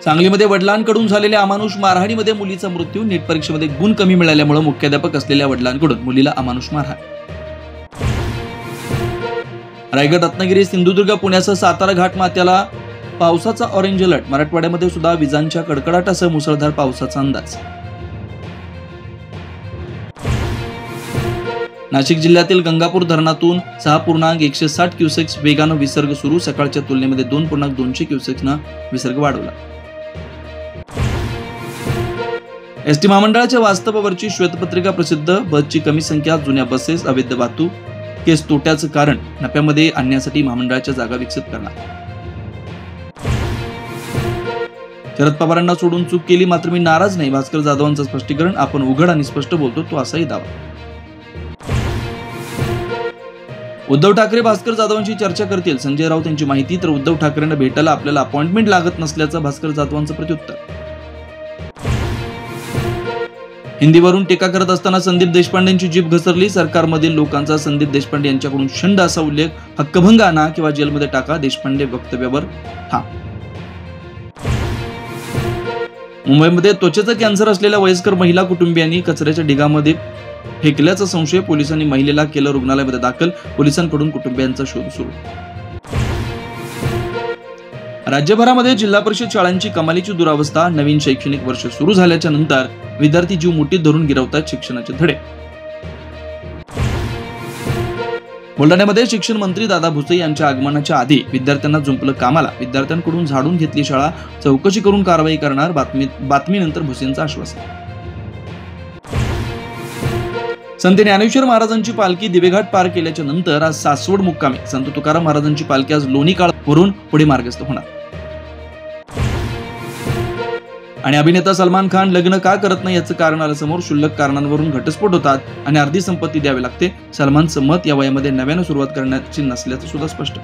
सांगलीमध्ये वडिलांकडून झालेल्या अमानुष मारहाणीमध्ये मुलीचा मृत्यू. नीट परीक्षेमध्ये गुण कमी मिळाल्यामुळे मुख्याध्यापक असलेल्या वडिलांकडून मुलीला अमानुष मारहाण. रायगड, रत्नागिरी, सिंधुदुर्ग, पुण्यासह सातारा घाटमाथ्याला पावसाचा ऑरेंज अलर्ट. मराठवाड्यामध्ये सुद्धा विजांच्या कडकडाटासह मुसळधार पावसाचा अंदाज. नाशिक जिल्ह्यातील गंगापूर धरणातून 6.160 क्युसेक्स वेगानं विसर्ग सुरू. सकाळच्या तुलनेमध्ये 2.200 क्युसेक्सनं विसर्ग वाढवला. एसटी महामंडळाच्या वास्तवावरची श्वेतपत्रिका प्रसिद्ध. बसची कमी संख्या, जुन्या बसेस, अवैध वाहतूक केस तोट्याचं कारण. नफ्यामध्ये आणण्यासाठी महामंडळाच्या जागा विकसित करणार. शरद पवारांना सोडून चूक केली मात्र मी नाराज नाही. भास्कर जाधवांचं स्पष्टीकरण. आपण उघड आणि स्पष्ट बोलतो, तो असाही दावा. उद्धव ठाकरे भास्कर जाधवांची चर्चा करतील. संजय राऊत यांची माहिती. तर उद्धव ठाकरेंना भेटायला आपल्याला अपॉइंटमेंट लागत नसल्याचं भास्कर जाधवांचं प्रत्युत्तर. हिंदीवरून टीका करत असताना संदीप देशपांडेंची जीभ घसरली. सरकारमधील लोकांचा संदीप देशपांडे यांच्याकडून शंड असा उल्लेख. हक्कभंग आणा किंवा जेलमध्ये टाका. देशपांडे वक्तव्यावर ठाम. मुंबईमध्ये त्वचेचा कॅन्सर असलेल्या वयस्कर महिला कुटुंबियांनी कचऱ्याच्या ढिगामध्ये फेकल्याचा संशय. पोलिसांनी महिलेला केलं रुग्णालयामध्ये दाखल. पोलिसांकडून कुटुंबियांचा शोध सुरू. राज्यभरामध्ये जिल्हा परिषद शाळांची कमालीची दुरावस्था. नवीन शैक्षणिक वर्ष सुरू झाल्याच्या नंतर विद्यार्थी जीव मुठीत धरून गिरवतात शिक्षणाचे धडे. बुलढाण्यामध्ये शिक्षण मंत्री दादा भुसे यांच्या आगमनाच्या आधी विद्यार्थ्यांना जुंपलं कामाला. विद्यार्थ्यांकडून झाडून घेतली शाळा. चौकशी करून कारवाई करणार. बातमीनंतर भुसेंचं आश्वासन. संत ज्ञानेश्वर महाराजांची पालखी दिवेघाट पार केल्याच्या नंतर आज सासवड मुक्कामी. संत तुकाराम महाराजांची पालखी आज लोणी काळावरून पुढे मार्गस्थ होणार. आणि अभिनेता सलमान खान लग्न का करत नाही याचं कारण आलं समोर. क्षुल्लक कारणांवरून घटस्फोट होतात आणि अर्धी संपत्ती द्यावी लागते. सलमानचं मत, या वयामध्ये नव्यानं सुरुवात करण्याची नसल्याचं सुद्धा स्पष्ट.